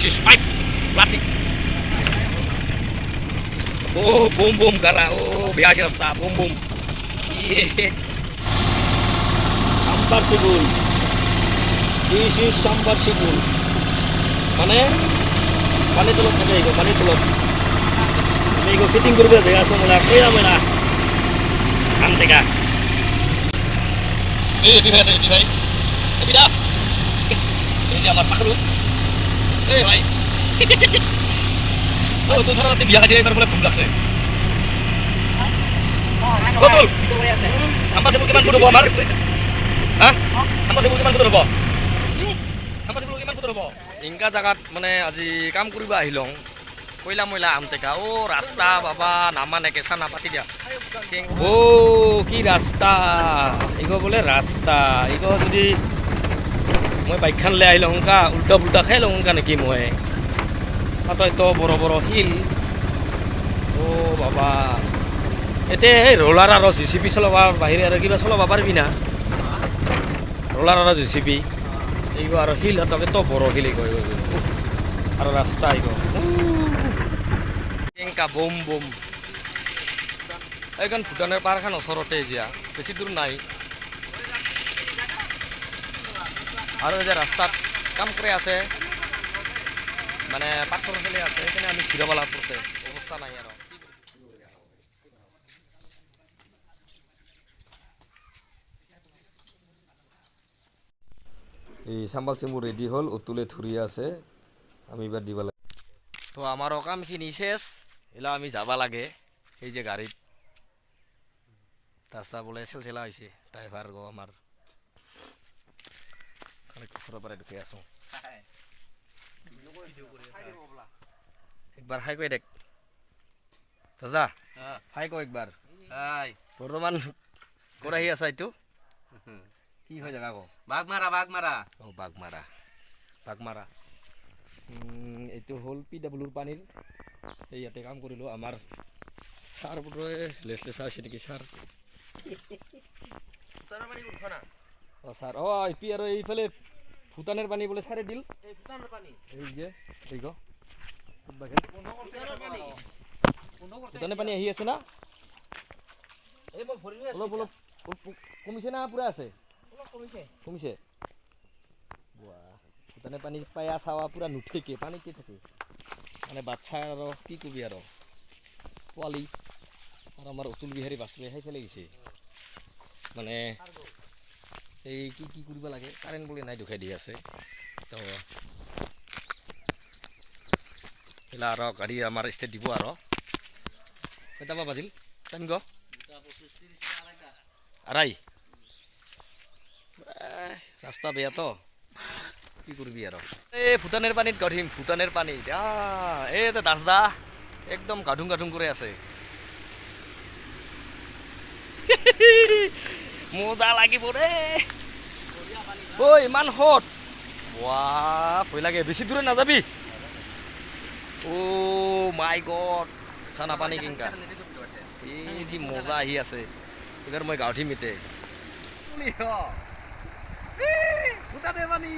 pipe plastik. Oh, bom bom gara. Oh, biasa rasta bom bom. Iya. Submersible. This is submersible. Mana? Pani tulok থাকে ego pani tulok. Ego fitting করবে দেখা সমলা কইরা মেলা। আন থেকে। এই ভাই এই ভাই। এই বিদা। এই আমার পাখরু। এই ভাই। ও তো সারা রাতে বিয়া আছে এবার বলে ঘুম লাগছে। কতল? সাম্বাসিবল কিমান ফুট হবো আমার? হ্যাঁ? সাম্বাসিবল কিমান ফুট হবো? সাম্বাসিবল কিমান ফুট হবো? ইনকা জাগাত মানে আজি কাম কৰিব আহিলং কইলা মইলা আমতেকা ও রাস্তা বাবা নামানে কেঁচা নাপাছি দিয়া ও কি রাস্তা ইগো বোলে রাস্তা ইগো যদি মই বাইকখান লৈ আহিলং কা উল্টা পুল্টা খাই লং কা নেকি মই তাততো বড় বড় হিল ও বাবা এতে রোলার আর জিসিপি চলাবার বাহিরে আর কিবা চলাব পারবি না রোলার আর জিসিপি এইগো আর হিল হতকে তো বড় হিল গৈ আর রাস্তা এইগো কেঙ্কা বোম বোম এইখন ভূটানের পাহাৰখন ওচৰতে এতিয়া বেছি দূৰ নাই আৰু এই যে ৰাস্তাত কাম কৰি আছে মানে পাথৰ ফেলে আছে সেইকাৰণে আমি ঘূৰাব লাগব অৱস্থা নাই আৰু এই চাম্বাল চিম্বুল রেডি হল উতুলে ধুরি আছে আমি এবার দিব লাগে তো আমারও কামখিনি শেষ এলা আমি যাবা লাগে এই যে গাড়িত রাস্তা বলে সেলসেলা হয়েছে ড্রাইভার গো আমার অনেক কষ্ট করে ঢুকে আসো একবার হাই কই দেখ দাদা হাই কো একবার হাই বর্তমান কোরাহি আছে এইটো কি হয় জায়গা কো বাগমারা ও বাগমারা এইটো হল পিডব্লিউৰ পানীৰ এই ইয়াতে কাম কৰিলো আমাৰ সাৰ পুত্ৰে লেছলেছা আছে নেকি সাৰ ভূটানৰ পানী উঠা না ও সাৰ ও আইপি আৰু এইফালে ভূটানের পানী বলে সারে দিল এই ভূটানের পানী এই যে এই গো ভূটানের পানী আহি আছে না এই মই ভৰি আছে অলপ কমিছে না পুৰা আছে কমিছে বাহ ভূটানেৰ পানী পায়া চাওয়া পুৰা নুঠেকে পানীতে থাকে মানে বাচ্চা আৰু কি কবি আৰু পোৱালি আৰু আমাৰ অতুল বিহাৰী বাসুৱে খাই ফেলে গৈছে মানে এই কি কি কৰিব লাগে কাৰেণ্ট বলে নাই দুখাই দি আছে তো এলা আৰু গাড়ী আমাৰ ষ্টেট দিব আৰু কেইটা বাজিল টাইম গো 2:30 রাস্তা বেয়া তো কি করবি আর এই ভূটানের পানিত গঢ়িম ভূটানের পানিত এই যে দাসদা একদম গাধুং গাধুং করে আছে মজা লাগিব রে ও ইমান হট বাহ ভয় লাগে বেশি দূরে না যাবি ও মাই গড চানা পানী কিংকা এই কি মজা আহি আছে এবার মই গাঁঠি মিতে ভূটানের পানি